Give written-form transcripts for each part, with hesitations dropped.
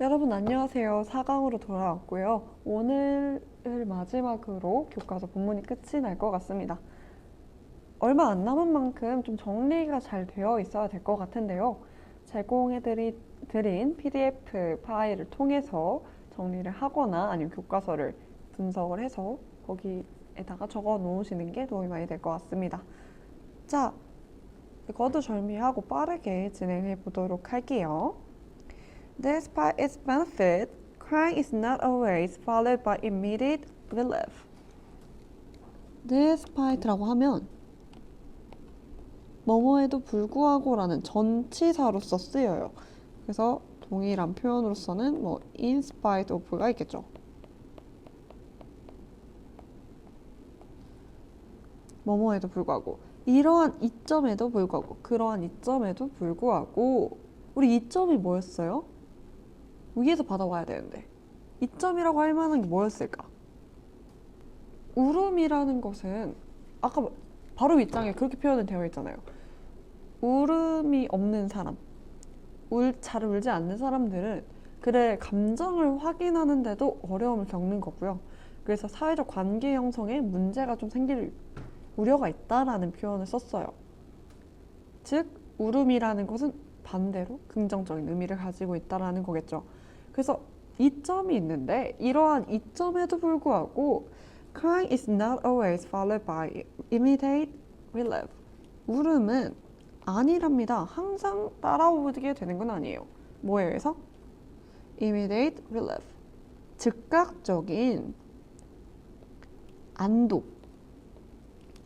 여러분 안녕하세요. 4강으로 돌아왔고요. 오늘을 마지막으로 교과서 본문이 끝이 날 것 같습니다. 얼마 안 남은 만큼 좀 정리가 잘 되어 있어야 될 것 같은데요. 제공해드린 PDF 파일을 통해서 정리를 하거나 아니면 교과서를 분석을 해서 거기에다가 적어 놓으시는 게 도움이 많이 될 것 같습니다. 자, 거두절미하고 빠르게 진행해 보도록 할게요. Despite its benefit, crying is not always followed by immediate relief. Despite라고 하면 뭐뭐에도 불구하고라는 전치사로서 쓰여요. 그래서 동일한 표현으로서는 in spite of가 있겠죠. 뭐뭐에도 불구하고 이러한 이점에도 불구하고 그러한 이점에도 불구하고 우리 이점이 뭐였어요? 위에서 받아와야 되는데 이점이라고 할 만한 게 뭐였을까? 울음이라는 것은 아까 바로 윗장에 그렇게 표현이 되어 있잖아요. 울음이 없는 사람, 잘 울지 않는 사람들은 그의 감정을 확인하는데도 어려움을 겪는 거고요. 그래서 사회적 관계 형성에 문제가 좀 생길 우려가 있다라는 표현을 썼어요. 즉, 울음이라는 것은 반대로 긍정적인 의미를 가지고 있다라는 거겠죠. 그래서 이점이 있는데 이러한 이점에도 불구하고 crying is not always followed by immediate relief. 울음은 아니랍니다. 항상 따라오게 되는 건 아니에요. 뭐에 의해서? immediate relief. 즉각적인 안도,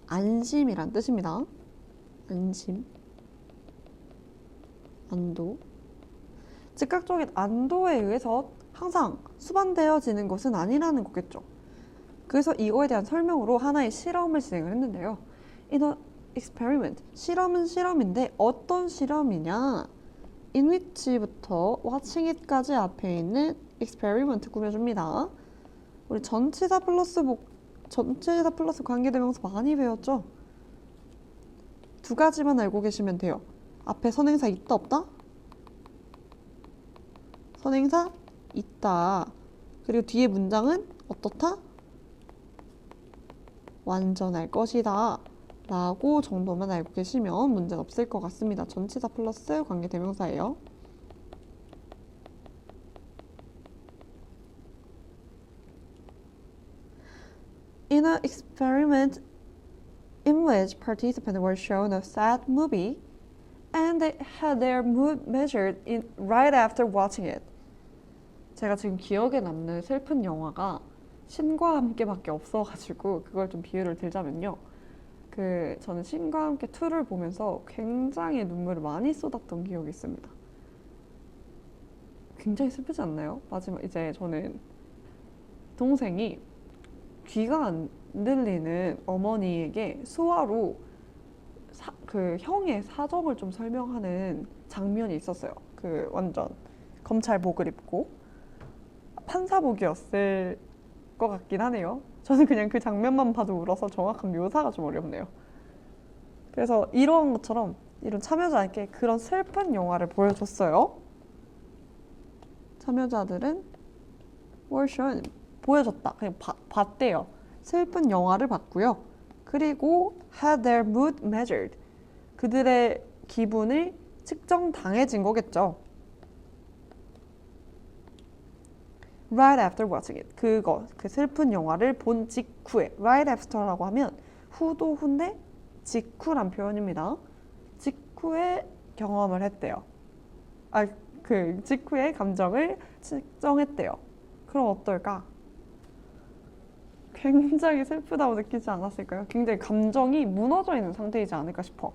안심이란 뜻입니다. 안심, 안도. 즉각적인 안도에 의해서 항상 수반되어지는 것은 아니라는 거겠죠. 그래서 이거에 대한 설명으로 하나의 실험을 진행을 했는데요. In a experiment, 실험은 실험인데 어떤 실험이냐? In which부터 watching it까지 앞에 있는 experiment 꾸며줍니다. 우리 전치사 플러스 관계대명사 많이 배웠죠? 두 가지만 알고 계시면 돼요. 앞에 선행사 있다 없다? 선행사 있다. 그리고 뒤에 문장은 어떻다? 완전할 것이다. 라고 정도만 알고 계시면 문제는 없을 것 같습니다. 전치사 플러스 관계대명사예요. In an experiment in which participants were shown a sad movie and they had their mood measured right after watching it. 제가 지금 기억에 남는 슬픈 영화가 신과 함께밖에 없어가지고 그걸 좀 비유를 들자면요. 저는 신과 함께 2를 보면서 굉장히 눈물을 많이 쏟았던 기억이 있습니다. 굉장히 슬프지 않나요? 마지막 이제 저는 동생이 귀가 안 들리는 어머니에게 수화로 그 형의 사정을 좀 설명하는 장면이 있었어요. 완전 검찰복을 입고 판사복이었을 것 같긴 하네요. 저는 그냥 그 장면만 봐도 울어서 정확한 묘사가 좀 어렵네요. 그래서 이런 것처럼 이런 참여자에게 그런 슬픈 영화를 보여줬어요. 참여자들은 were shown, 보여줬다. 그냥 봤대요. 슬픈 영화를 봤고요. 그리고 had their mood measured. 그들의 기분을 측정당해진 거겠죠. Right after watching it. 그 슬픈 영화를 본 직후에. Right after라고 하면 후도 후인데 직후란 표현입니다. 직후에 경험을 했대요. 그 직후의 감정을 측정했대요. 그럼 어떨까? 굉장히 슬프다고 느끼지 않았을까요? 굉장히 감정이 무너져 있는 상태이지 않을까 싶어.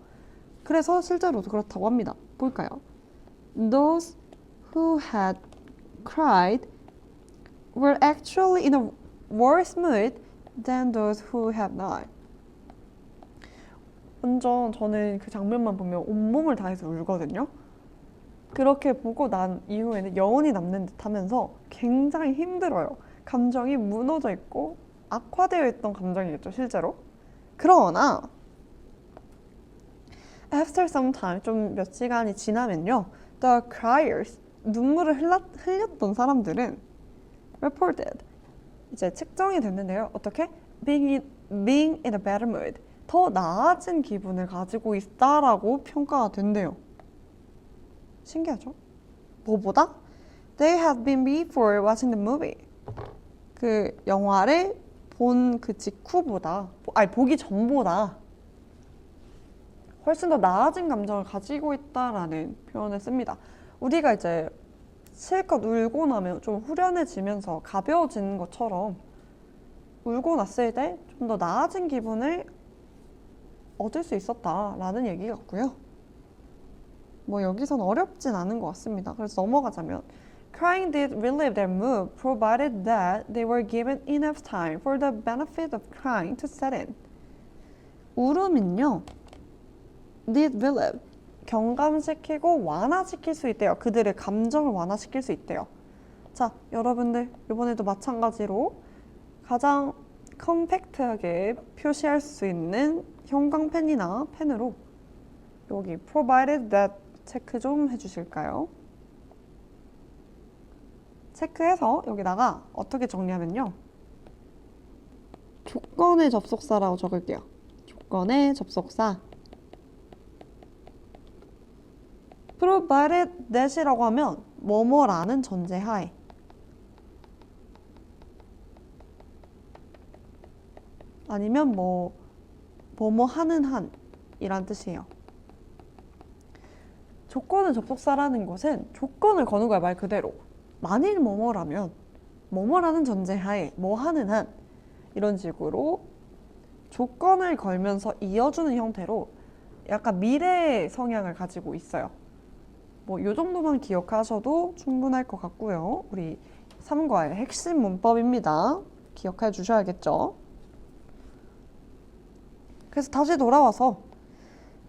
그래서 실제로도 그렇다고 합니다. 볼까요? Those who had cried were actually in a worse mood than those who had not. 완전 저는 그 장면만 보면 온몸을 다해서 울거든요. 그렇게 보고 난 이후에는 여운이 남는 듯 하면서 굉장히 힘들어요. 감정이 무너져 있고 악화되어 있던 감정이겠죠, 실제로. 그러나 after some time, 좀 몇 시간이 지나면요, the criers, 눈물을 흘렸던 사람들은 reported 이제 측정이 됐는데요. 어떻게? being in a better mood. 더 나아진 기분을 가지고 있다라고 평가가 된대요. 신기하죠? 뭐보다? They had been before watching the movie. 그 영화를 본 그 직후보다, 보기 전보다 훨씬 더 나아진 감정을 가지고 있다라는 표현을 씁니다. 우리가 이제 실컷 울고 나면 좀 후련해지면서 가벼워지는 것처럼 울고 났을 때 좀 더 나아진 기분을 얻을 수 있었다라는 얘기 같고요. 뭐 여기선 어렵진 않은 것 같습니다. 그래서 넘어가자면 Crying did relieve their mood provided that they were given enough time for the benefit of crying to set in. 울음은요, did relieve, 경감시키고 완화시킬 수 있대요. 그들의 감정을 완화시킬 수 있대요. 자, 여러분들 이번에도 마찬가지로 가장 컴팩트하게 표시할 수 있는 형광펜이나 펜으로 여기 provided that 체크 좀 해주실까요? 체크해서 여기다가 어떻게 정리하면요. 조건의 접속사라고 적을게요. 조건의 접속사. provided that이라고 하면 뭐뭐라는 전제하에 아니면 뭐뭐 하는 한 이란 뜻이에요. 조건의 접속사라는 것은 조건을 거는 거야, 말 그대로. 만일 뭐뭐라면 뭐뭐라는 전제하에 뭐 하는 한 이런 식으로 조건을 걸면서 이어주는 형태로 약간 미래 성향을 가지고 있어요. 뭐 요 정도만 기억하셔도 충분할 것 같고요. 우리 3과의 핵심 문법입니다. 기억해 주셔야겠죠. 그래서 다시 돌아와서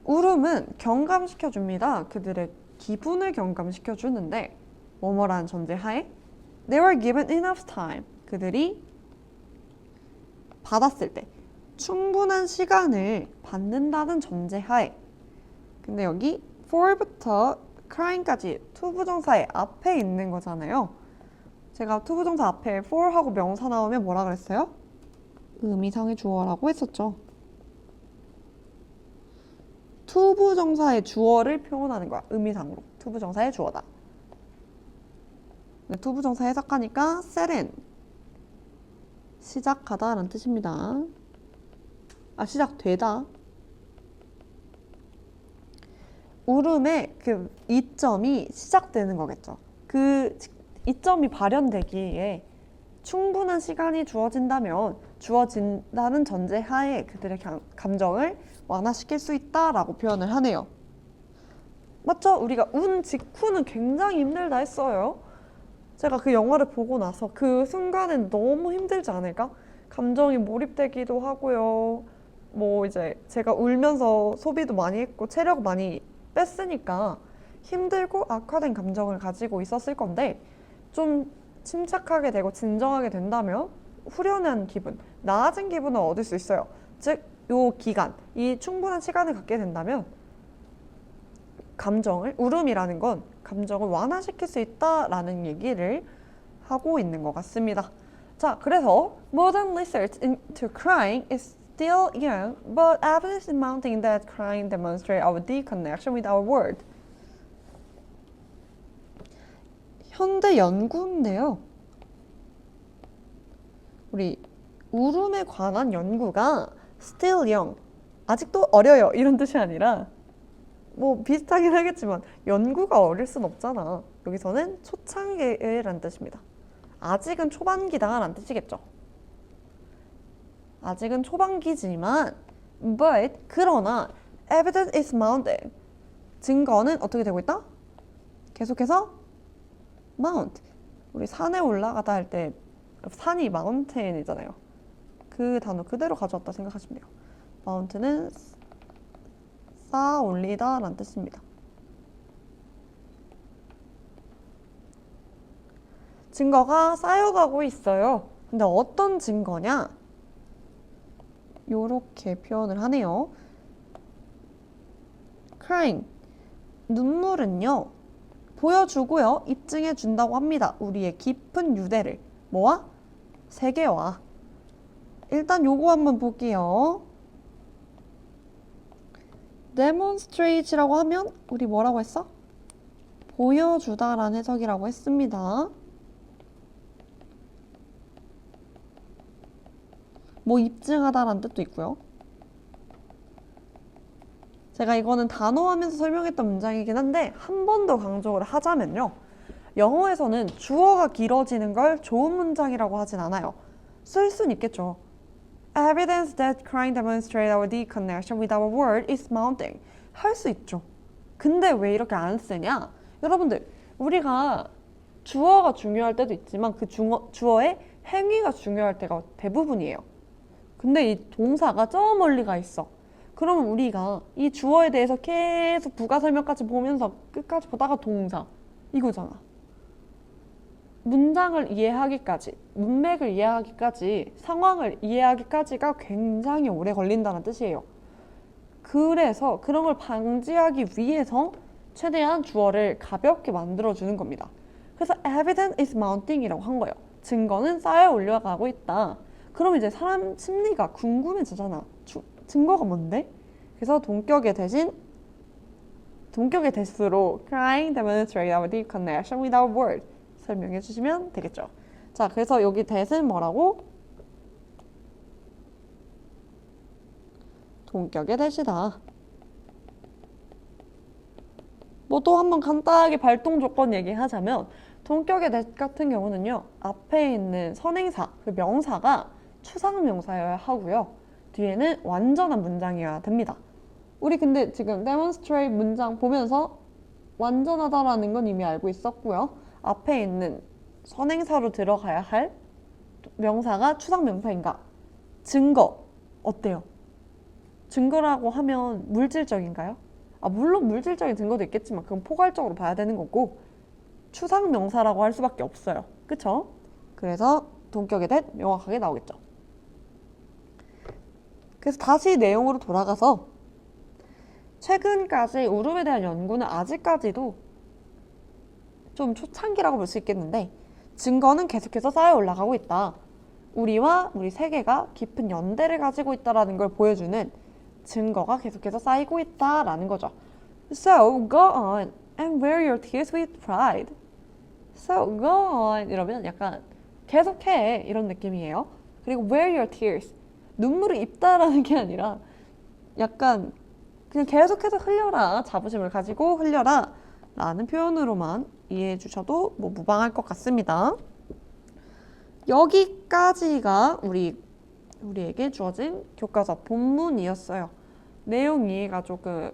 울음은 경감시켜줍니다. 그들의 기분을 경감시켜주는데 뭐뭐라는 전제하에 They were given enough time. 그들이 받았을 때 충분한 시간을 받는다는 전제하에 근데 여기 for부터 crying까지 투부정사의 앞에 있는 거잖아요. 제가 투부정사 앞에 for하고 명사 나오면 뭐라 그랬어요? 의미상의 주어라고 했었죠. 투부정사의 주어를 표현하는 거야. 의미상으로. 투부정사의 주어다. 투부정사 해석하니까 set in. 시작하다 라는 뜻입니다. 시작되다. 울음의 그 이점이 시작되는 거겠죠. 그 이점이 발현되기에 충분한 시간이 주어진다는 전제하에 그들의 감정을 완화시킬 수 있다라고 표현을 하네요. 맞죠? 우리가 운 직후는 굉장히 힘들다 했어요. 제가 그 영화를 보고 나서 그 순간엔 너무 힘들지 않을까? 감정이 몰입되기도 하고요. 뭐 이제 제가 울면서 소비도 많이 했고 체력 많이 뺐으니까 힘들고 악화된 감정을 가지고 있었을 건데 좀 침착하게 되고 진정하게 된다면 후련한 기분, 나아진 기분을 얻을 수 있어요. 즉, 요 기간, 이 충분한 시간을 갖게 된다면 울음이라는 건 감정을 완화시킬 수 있다라는 얘기를 하고 있는 것 같습니다. 자, 그래서 modern research into crying is still young, but evidence is mounting that crying demonstrates our deep connection with our world. 현대 연구인데요. 우리 울음에 관한 연구가 still young, 아직도 어려요 이런 뜻이 아니라 뭐 비슷하긴 하겠지만 연구가 어릴 순 없잖아. 여기서는 초창기라는 뜻입니다. 아직은 초반기다 라는 뜻이겠죠. 아직은 초반기지만 but 그러나 evidence is mounting, 증거는 어떻게 되고 있다? 계속해서 mount, 우리 산에 올라가다 할 때 산이 mountain이잖아요. 그 단어 그대로 가져왔다 생각하시면 돼요. mountain은 쌓아 올리다 라는 뜻입니다. 증거가 쌓여가고 있어요. 근데 어떤 증거냐? 요렇게 표현을 하네요. crying, 눈물은요 보여주고요. 입증해 준다고 합니다. 우리의 깊은 유대를. 뭐와? 세계와. 일단 요거 한번 볼게요. demonstrate라고 하면 우리 뭐라고 했어? 보여주다라는 해석이라고 했습니다. 뭐 입증하다라는 뜻도 있고요. 제가 이거는 단어하면서 설명했던 문장이긴 한데 한 번 더 강조를 하자면요. 영어에서는 주어가 길어지는 걸 좋은 문장이라고 하진 않아요. 쓸 순 있겠죠. Evidence that crime demonstrates our deep connection with our world is mounting. 할 수 있죠. 근데 왜 이렇게 안 쓰냐? 여러분들, 우리가 주어가 중요할 때도 있지만 그 주어의 행위가 중요할 때가 대부분이에요. 근데 이 동사가 저 멀리 가 있어. 그러면 우리가 이 주어에 대해서 계속 부가 설명까지 보면서 끝까지 보다가 동사 이거잖아. 문장을 이해하기까지, 문맥을 이해하기까지, 상황을 이해하기까지가 굉장히 오래 걸린다는 뜻이에요. 그래서 그런 걸 방지하기 위해서 최대한 주어를 가볍게 만들어주는 겁니다. 그래서 evidence is mounting이라고 한 거예요. 증거는 쌓여 올라가고 있다. 그럼 이제 사람 심리가 궁금해지잖아. 증거가 뭔데? 그래서 동격의 대수로 crying demonstrate our deep connection with our world 설명해 주시면 되겠죠. 자, 그래서 여기 that은 뭐라고? 동격의 that이다. 뭐 또 한번 간단하게 발동 조건 얘기하자면 동격의 that 같은 경우는요. 앞에 있는 선행사, 그 명사가 추상명사여야 하고요. 뒤에는 완전한 문장이어야 됩니다. 우리 근데 지금 demonstrate 문장 보면서 완전하다라는 건 이미 알고 있었고요. 앞에 있는 선행사로 들어가야 할 명사가 추상명사인가? 증거 어때요? 증거라고 하면 물질적인가요? 물론 물질적인 증거도 있겠지만 그건 포괄적으로 봐야 되는 거고 추상명사라고 할 수밖에 없어요. 그쵸? 그래서 동격의 that 명확하게 나오겠죠. 그래서 다시 내용으로 돌아가서 최근까지 울음에 대한 연구는 아직까지도 좀 초창기라고 볼 수 있겠는데 증거는 계속해서 쌓여 올라가고 있다. 우리와 우리 세계가 깊은 연대를 가지고 있다는 걸 보여주는 증거가 계속해서 쌓이고 있다라는 거죠. So go on and wear your tears with pride. So go on 이러면 약간 계속해 이런 느낌이에요. 그리고 wear your tears. 눈물을 입다라는 게 아니라 약간 그냥 계속해서 흘려라. 자부심을 가지고 흘려라. 라는 표현으로만 이해해 주셔도 뭐 무방할 것 같습니다. 여기까지가 우리에게 주어진 교과서 본문이었어요. 내용 이해가 조금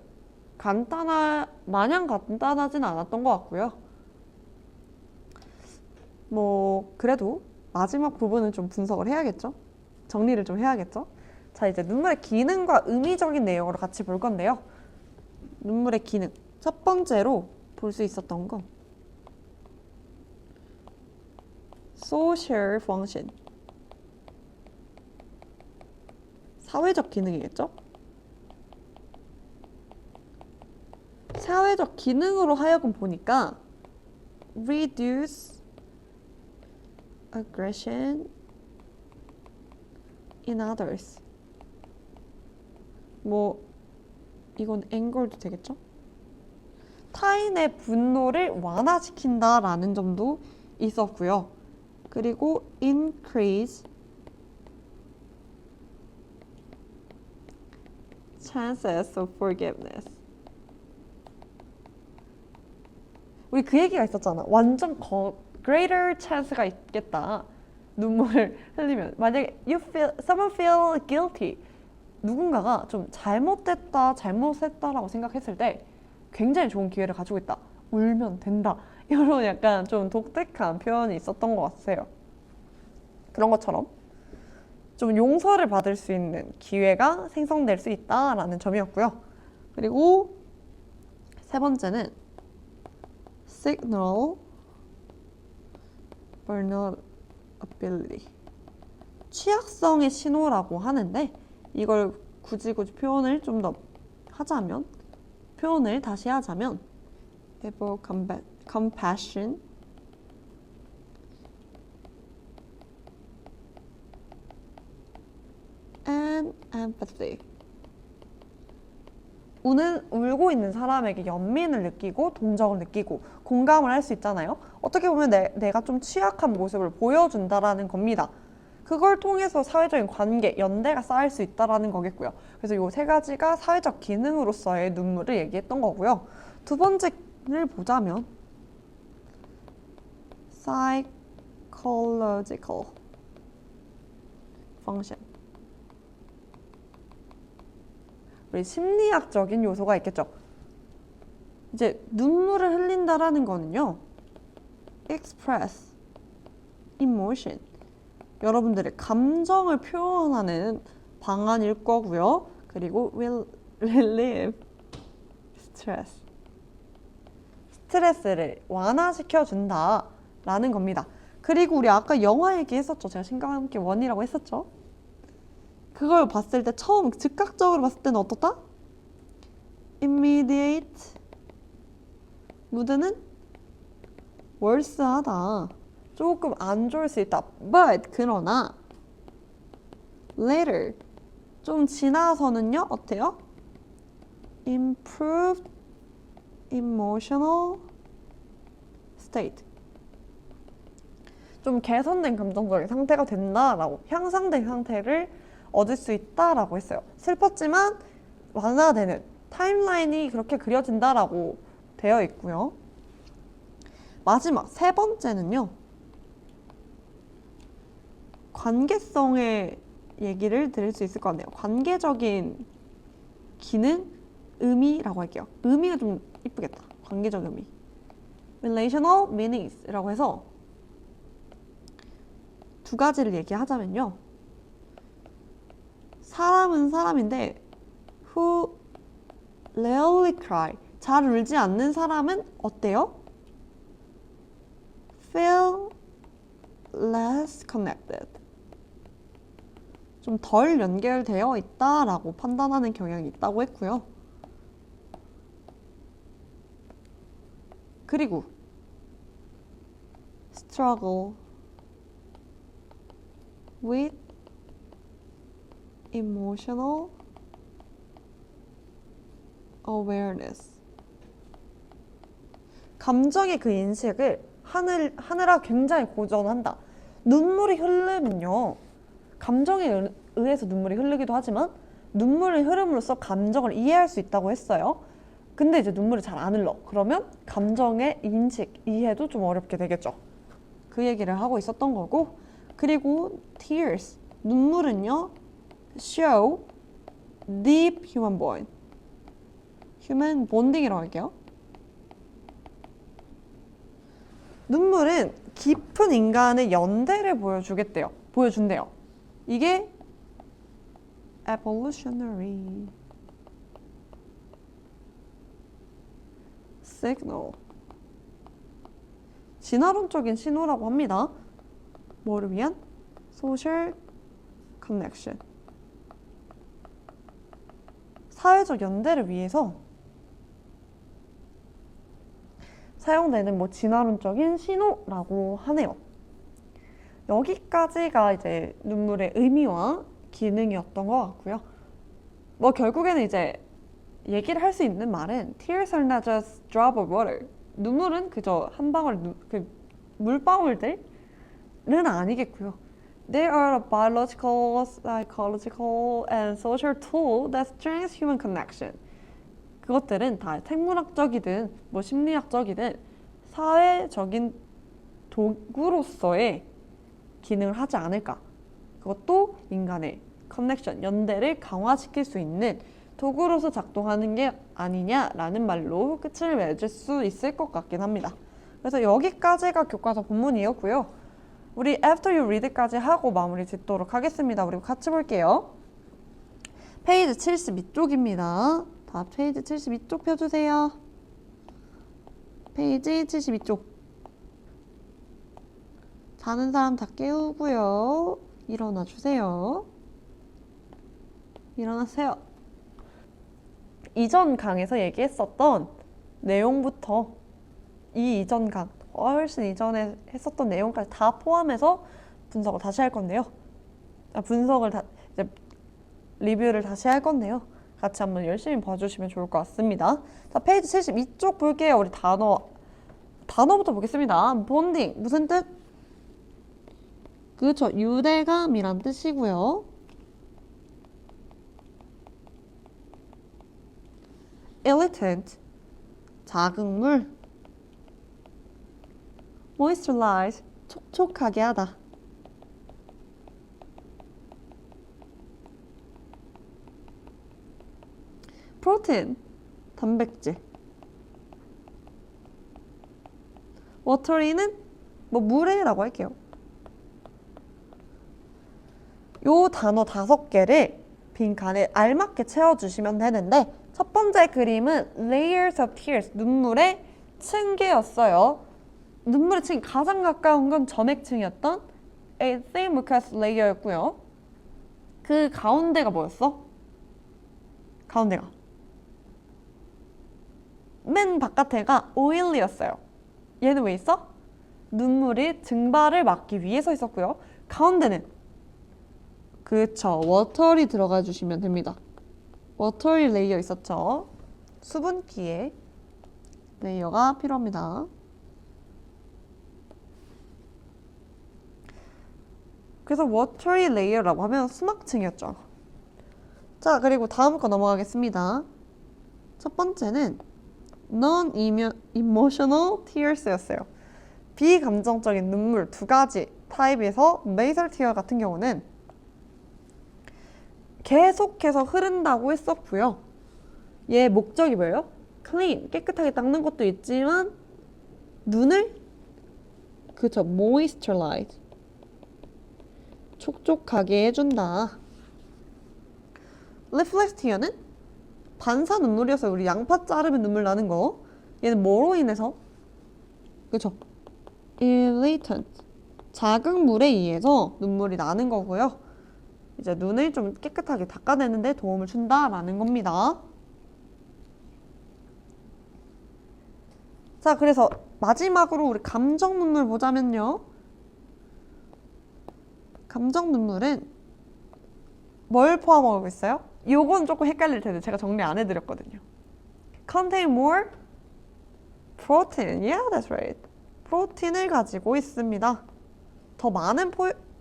마냥 간단하진 않았던 것 같고요. 뭐 그래도 마지막 부분은 좀 분석을 해야겠죠? 정리를 좀 해야겠죠? 자, 이제 눈물의 기능과 의미적인 내용으로 같이 볼 건데요. 눈물의 기능. 첫 번째로 볼 수 있었던 거. social function. 사회적 기능이겠죠? 사회적 기능으로 하여금 보니까 reduce aggression in others. 뭐 이건 anger도 되겠죠? 타인의 분노를 완화시킨다라는 점도 있었고요. 그리고 increase chances of forgiveness. 우리 그 얘기가 있었잖아. 완전 greater chance가 있겠다. 눈물을 흘리면 만약에 someone feel guilty. 누군가가 좀 잘못했다라고 생각했을 때 굉장히 좋은 기회를 가지고 있다. 울면 된다. 이런 약간 좀 독특한 표현이 있었던 것 같아요. 그런 것처럼 좀 용서를 받을 수 있는 기회가 생성될 수 있다라는 점이었고요. 그리고 세 번째는 signal vulnerability. 취약성의 신호라고 하는데 이걸 굳이 표현을 좀 더 하자면 표현을 다시 하자면 evoke compassion, and empathy. 울고 있는 사람에게 연민을 느끼고 동정을 느끼고 공감을 할 수 있잖아요. 어떻게 보면 내가 좀 취약한 모습을 보여준다라는 겁니다. 그걸 통해서 사회적인 관계, 연대가 쌓일 수 있다라는 거겠고요. 그래서 이 세 가지가 사회적 기능으로서의 눈물을 얘기했던 거고요. 두 번째를 보자면 psychological function. 우리 심리학적인 요소가 있겠죠. 이제 눈물을 흘린다라는 거는요. express emotion. 여러분들의 감정을 표현하는 방안일 거고요. 그리고 relieve stress. 스트레스를 완화시켜 준다라는 겁니다. 그리고 우리 아까 영화 얘기했었죠. 제가 신과 함께 원이라고 했었죠. 그걸 봤을 때 처음 즉각적으로 봤을 때는 어떻다? immediate 무드는 worse하다. 조금 안 좋을 수 있다. But 그러나 later 좀 지나서는요. 어때요? improved emotional state. 좀 개선된 감정적인 상태가 된다라고 향상된 상태를 얻을 수 있다라고 했어요. 슬펐지만 완화되는 타임라인이 그렇게 그려진다라고 되어 있고요. 마지막 세 번째는요. 관계성의 얘기를 드릴 수 있을 것 같네요. 관계적인 기능, 의미라고 할게요. 의미가 좀 이쁘겠다. 관계적 의미. relational meanings라고 해서 두 가지를 얘기하자면요. 사람은 사람인데 who rarely cry. 잘 울지 않는 사람은 어때요? feel less connected. 좀 덜 연결되어 있다라고 판단하는 경향이 있다고 했고요. 그리고 struggle with emotional awareness. 감정의 그 인식을 하느라 굉장히 고전한다. 눈물이 흐르면요. 감정에 의해서 눈물이 흐르기도 하지만 눈물의 흐름으로써 감정을 이해할 수 있다고 했어요. 근데 이제 눈물이 잘 안 흘러. 그러면 감정의 인식, 이해도 좀 어렵게 되겠죠. 그 얘기를 하고 있었던 거고. 그리고 tears, 눈물은요. show deep human bond. human bonding이라고 할게요. 눈물은 깊은 인간의 연대를 보여준대요. 이게 evolutionary signal. 진화론적인 신호라고 합니다. 뭐를 위한? social connection. 사회적 연대를 위해서 사용되는 진화론적인 신호라고 하네요. 여기까지가 이제 눈물의 의미와 기능이었던 것 같고요. 결국에는 이제 얘기를 할 수 있는 말은 Tears are not just drop of water. 눈물은 그저 한 방울 물방울들은 아니겠고요. They are a biological, psychological, and social tool that strengthens human connection. 그것들은 다 생물학적이든 심리학적이든 사회적인 도구로서의 기능을 하지 않을까. 그것도 인간의 커넥션, 연대를 강화시킬 수 있는 도구로서 작동하는 게 아니냐라는 말로 끝을 맺을 수 있을 것 같긴 합니다. 그래서 여기까지가 교과서 본문이었고요. 우리 After You Read까지 하고 마무리 짓도록 하겠습니다. 우리 같이 볼게요. 페이지 72쪽입니다. 다 페이지 72쪽 펴주세요. 페이지 72쪽. 자는 사람 다 깨우고요. 일어나 주세요. 일어나세요. 이전 강에서 얘기했었던 내용부터 이 이전간 훨씬 이전에 했었던 내용까지 다 포함해서 분석을 다시 할 건데요. 이제 리뷰를 다시 할 건데요. 같이 한번 열심히 봐주시면 좋을 것 같습니다. 자, 페이지 72쪽 볼게요. 우리 단어부터 보겠습니다. 본딩 무슨 뜻? 그렇죠. 유대감이란 뜻이고요. irritant 자극물. moisturize 촉촉하게 하다. protein 단백질. watery는 뭐 물에라고 할게요. 요 단어 5개를 빈칸에 알맞게 채워주시면 되는데 첫 번째 그림은 layers of tears 눈물의 층계였어요. 눈물의 층이 가장 가까운 건 점액층이었던 a thin mucous layer였고요. 그 가운데가 뭐였어? 가운데가 맨 바깥에가 oil이었어요. 얘는 왜 있어? 눈물이 증발을 막기 위해서 있었고요. 가운데는 그쵸, 워터리 들어가 주시면 됩니다. 워터리 레이어 있었죠. 수분기의 레이어가 필요합니다. 그래서 워터리 레이어라고 하면 수막층이었죠. 자, 그리고 다음 거 넘어가겠습니다. 첫 번째는 non-emotional tears였어요. 비감정적인 눈물 2가지 타입에서 nasal tear 같은 경우는 계속해서 흐른다고 했었고요. 얘 목적이 뭐예요? clean, 깨끗하게 닦는 것도 있지만 눈을 그쵸, moisturize 촉촉하게 해준다. reflex tear는 반사 눈물이어서 우리 양파 자르면 눈물 나는 거. 얘는 뭐로 인해서? 그쵸? irritant 자극물에 의해서 눈물이 나는 거고요. 이제 눈을 좀 깨끗하게 닦아내는데 도움을 준다라는 겁니다. 자, 그래서 마지막으로 우리 감정 눈물 보자면요. 감정 눈물은 뭘 포함하고 있어요? 요건 조금 헷갈릴 텐데 제가 정리 안 해드렸거든요. contain more protein. Yeah, that's right. 프로틴을 가지고 있습니다. 더 많은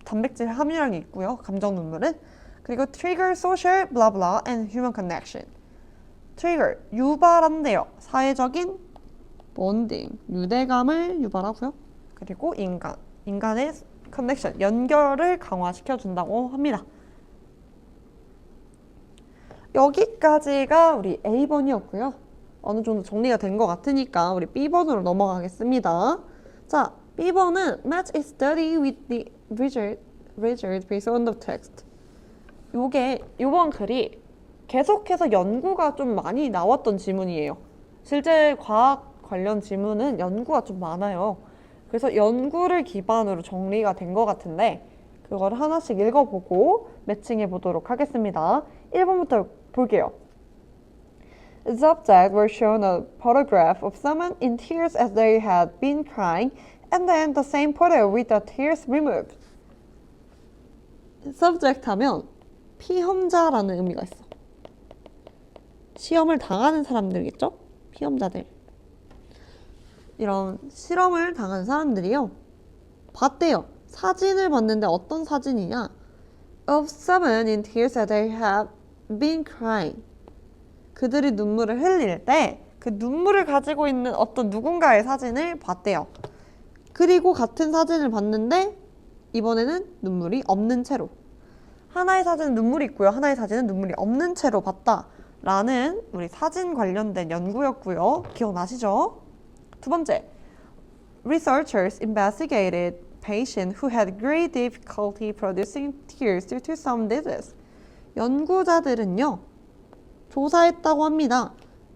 단백질 함유량이 있고요. 감정 눈물은. 그리고 trigger social blah blah and human connection. trigger 유발한대요. 사회적인 bonding 유대감을 유발하고요. 그리고 인간의 connection 연결을 강화시켜 준다고 합니다. 여기까지가 우리 A번이었고요. 어느 정도 정리가 된 것 같으니까 우리 B번으로 넘어가겠습니다. 자, B번은 match is study with the result based on the text. 요번 글이 계속해서 연구가 좀 많이 나왔던 지문이에요. 실제 과학 관련 지문은 연구가 좀 많아요. 그래서 연구를 기반으로 정리가 된 것 같은데 그걸 하나씩 읽어보고 매칭해 보도록 하겠습니다. 1번부터 볼게요. The subjects were shown a photograph of someone in tears as they had been crying, and then the same photo with the tears removed. subject 하면 피험자라는 의미가 있어. 시험을 당하는 사람들이겠죠? 피험자들. 이런 실험을 당한 사람들이요. 봤대요. 사진을 봤는데 어떤 사진이냐? Of someone in tears as they have been crying. 그들이 눈물을 흘릴 때 그 눈물을 가지고 있는 어떤 누군가의 사진을 봤대요. 그리고 같은 사진을 봤는데 이번에는 눈물이 없는 채로. 하나의 사진은 눈물이 있고요. 하나의 사진은 눈물이 없는 채로 봤다라는 우리 사진 관련된 연구였고요. 기억나시죠? 두 번째, researchers investigated patients who had great difficulty producing tears due to some disease. 연구자들은요, 조사했다고 합니다.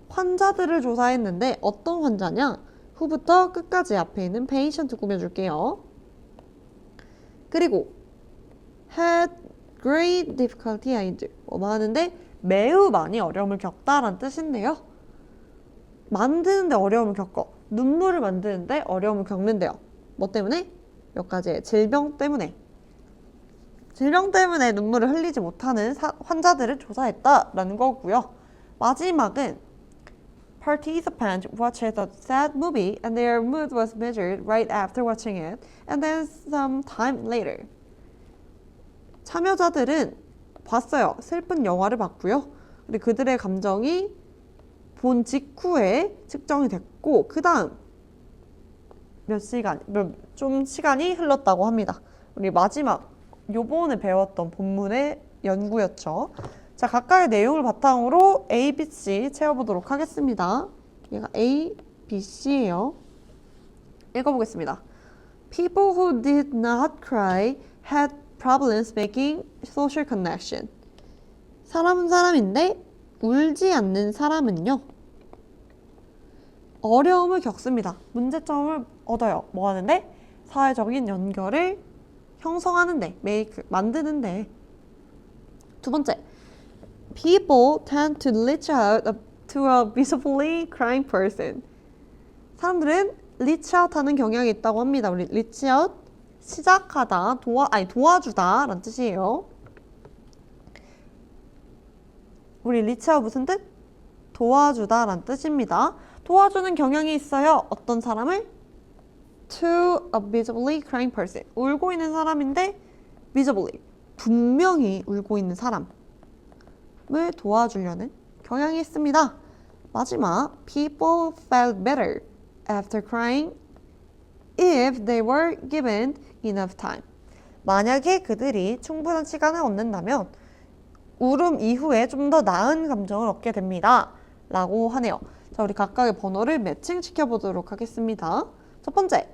환자들을 조사했는데 어떤 환자냐? 후부터 끝까지 앞에 있는 patient 꾸며줄게요. 그리고 had great difficulty 뭐 하는데 매우 많이 어려움을 겪다라는 뜻인데요. 만드는데 어려움을 겪어. 눈물을 만드는데 어려움을 겪는데요. 뭐 때문에? 몇 가지의 질병 때문에. 질병 때문에 눈물을 흘리지 못하는 환자들을 조사했다라는 거고요. 마지막은 Participants watched a sad movie and their mood was measured right after watching it and then some time later. 참여자들은 봤어요. 슬픈 영화를 봤고요. 근데 그들의 감정이 본 직후에 측정이 됐고 그 다음 좀 시간이 흘렀다고 합니다. 우리 마지막 요번에 배웠던 본문의 연구였죠. 자, 각각의 내용을 바탕으로 A, B, C 채워보도록 하겠습니다. 얘가 A, B, C예요. 읽어보겠습니다. People who did not cry had problems making social connection. 사람은 사람인데 울지 않는 사람은요. 어려움을 겪습니다. 문제점을 얻어요. 뭐 하는데? 사회적인 연결을 형성하는데, 만드는데. 두 번째, people tend to reach out to a visibly crying person. 사람들은 reach out 하는 경향이 있다고 합니다. 우리 reach out, 시작하다, 도와주다 라는 뜻이에요. 우리 reach out 무슨 뜻? 도와주다 라는 뜻입니다. 도와주는 경향이 있어요. 어떤 사람을? To a visibly crying person. 울고 있는 사람인데 visibly, 분명히 울고 있는 사람을 도와주려는 경향이 있습니다. 마지막, people felt better after crying if they were given enough time. 만약에 그들이 충분한 시간을 얻는다면 울음 이후에 좀 더 나은 감정을 얻게 됩니다. 라고 하네요. 자, 우리 각각의 번호를 매칭시켜 보도록 하겠습니다. 첫 번째,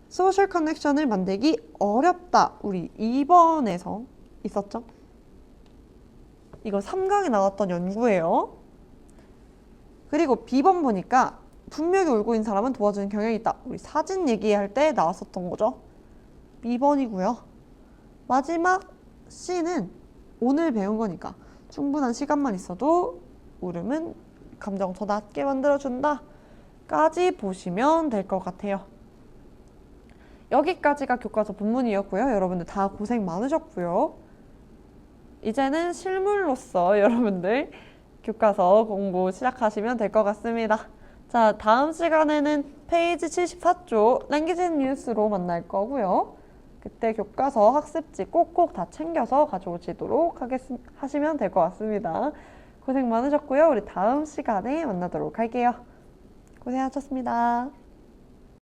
소셜 커넥션을 만들기 어렵다. 우리 2번에서 있었죠? 이거 3강에 나왔던 연구예요. 그리고 B번 보니까 분명히 울고 있는 사람은 도와주는 경향이 있다. 우리 사진 얘기할 때 나왔었던 거죠. B번이고요. 마지막 C는 오늘 배운 거니까 충분한 시간만 있어도 울음은 감정 더 낮게 만들어준다 까지 보시면 될 것 같아요. 여기까지가 교과서 본문이었고요. 여러분들 다 고생 많으셨고요. 이제는 실물로서 여러분들 교과서 공부 시작하시면 될 것 같습니다. 자, 다음 시간에는 페이지 74쪽 랭귀지 앤 뉴스로 만날 거고요. 그때 교과서 학습지 꼭꼭 다 챙겨서 가져오시도록 하시면 될 것 같습니다. 고생 많으셨고요. 우리 다음 시간에 만나도록 할게요. 고생하셨습니다.